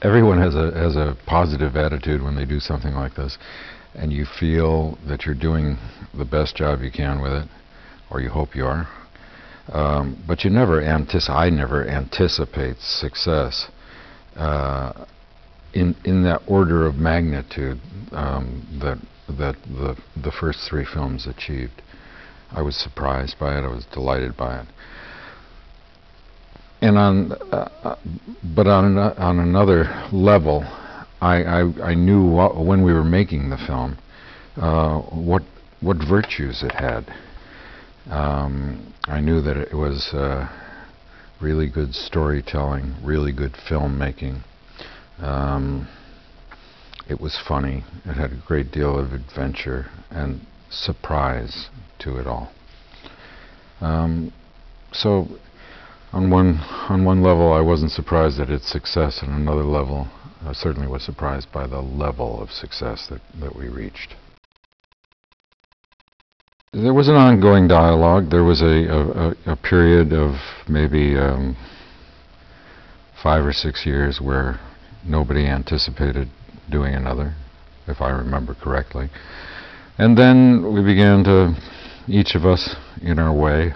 Everyone has a positive attitude when they do something like this, and you feel that you're doing the best job you can with it, or you hope you are. But you never I never anticipate success in that order of magnitude that the first three films achieved. I was surprised by it. I was delighted by it. And but on another level, I knew when we were making the film what virtues it had. I knew that it was really good storytelling, really good filmmaking. It was funny. It had a great deal of adventure and surprise to it all. So on one level, I wasn't surprised at its success. On another level, I certainly was surprised by the level of success that we reached. There was an ongoing dialogue. There was a period of maybe 5 or 6 years where nobody anticipated doing another, if I remember correctly. And then we began to, each of us in our way,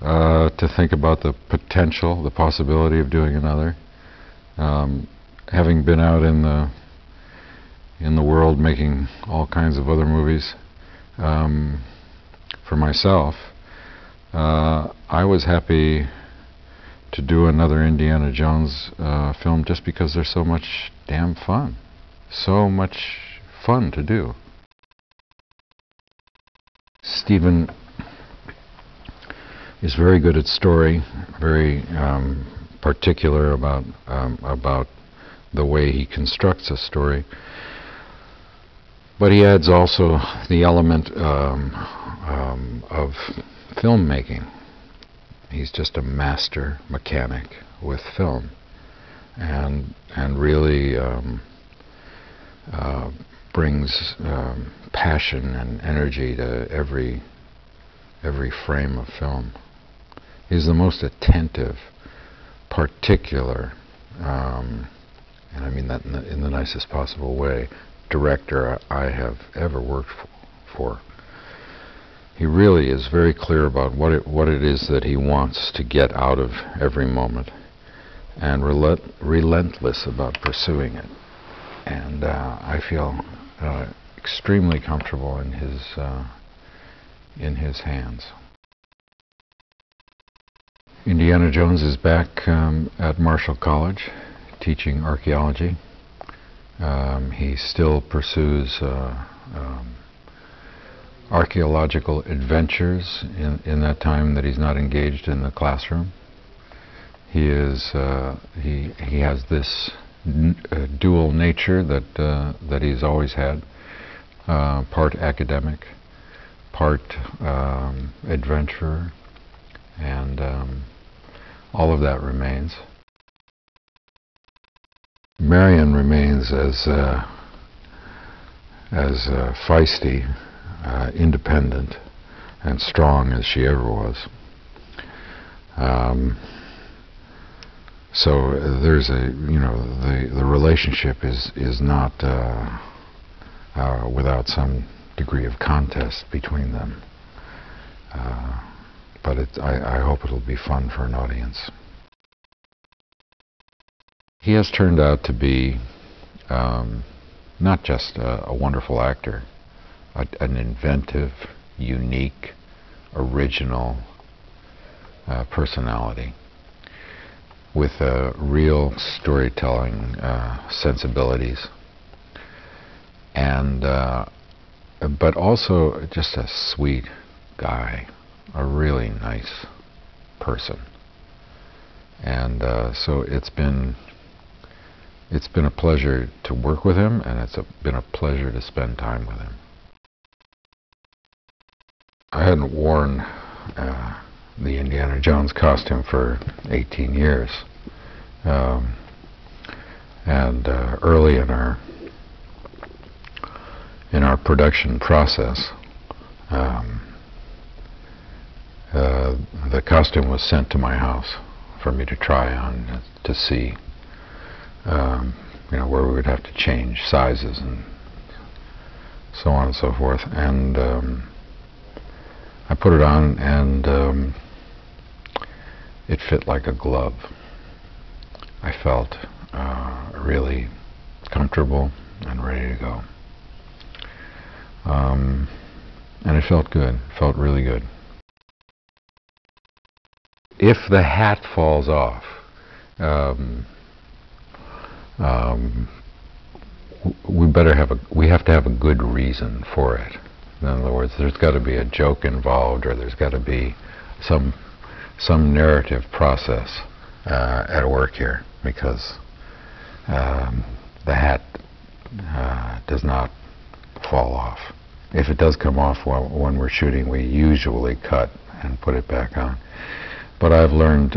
to think about the potential, the possibility of doing another. Having been out in the world making all kinds of other movies, for myself, I was happy to do another Indiana Jones film just because they're so much damn fun. So much fun to do. Stephen is very good at story, very particular about the way he constructs a story. But he adds also the element of filmmaking. He's just a master mechanic with film, and really brings passion and energy to every frame of film. He's the most attentive, particular, and I mean that in the nicest possible way, director I have ever worked for. He really is very clear about what it is that he wants to get out of every moment, and relentless about pursuing it. And I feel extremely comfortable in his hands. Indiana Jones is back at Marshall College teaching archaeology. He still pursues archaeological adventures in that time that he's not engaged in the classroom. He has this dual nature that he's always had, part academic, part adventurer, and all of that remains. Marion remains as feisty, independent, and strong as she ever was. So there's the relationship is not without some degree of contest between them. But I hope it'll be fun for an audience. He has turned out to be not just a wonderful actor, an inventive, unique, original personality with real storytelling sensibilities, and but also just a sweet guy, a really nice person. And so it's been a pleasure to work with him, and it's been a pleasure to spend time with him. I hadn't worn the Indiana Jones costume for 18 years, and early in our production process, the costume was sent to my house for me to try on, to see. where we would have to change sizes and so on and so forth. And I put it on, and it fit like a glove. I felt really comfortable and ready to go. And it felt good. It felt really good. If the hat falls off, we have to have a good reason for it. In other words, there's got to be a joke involved, or there's got to be some narrative process at work here, because the hat does not fall off. If it does come off when we're shooting, we usually cut and put it back on. But I've learned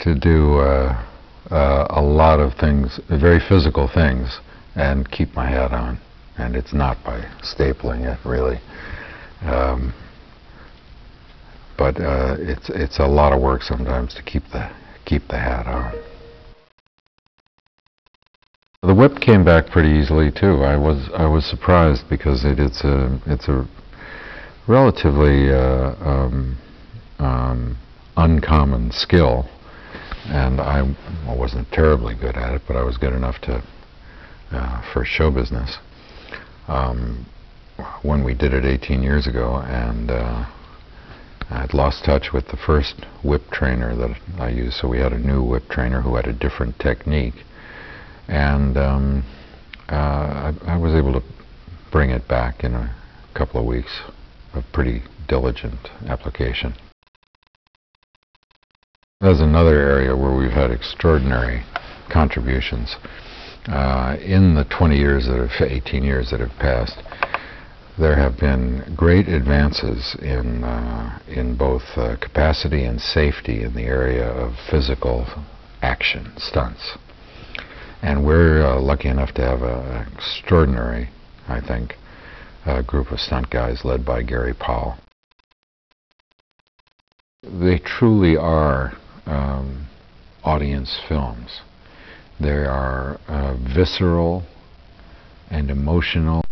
to do a lot of things, very physical things, and keep my hat on. And it's not by stapling it, really. But it's a lot of work sometimes to keep the hat on. The whip came back pretty easily too. I was surprised, because it's a relatively uncommon skill, and I wasn't terribly good at it, but I was good enough to for show business. When we did it 18 years ago, and I'd lost touch with the first whip trainer that I used, so we had a new whip trainer who had a different technique, and I was able to bring it back in a couple of weeks of pretty diligent application. That's another area where we've had extraordinary contributions. In the 18 years that have passed, there have been great advances in both capacity and safety in the area of physical action, stunts. And we're lucky enough to have an extraordinary, I think, group of stunt guys led by Gary Powell. They truly are audience films. They are visceral and emotional.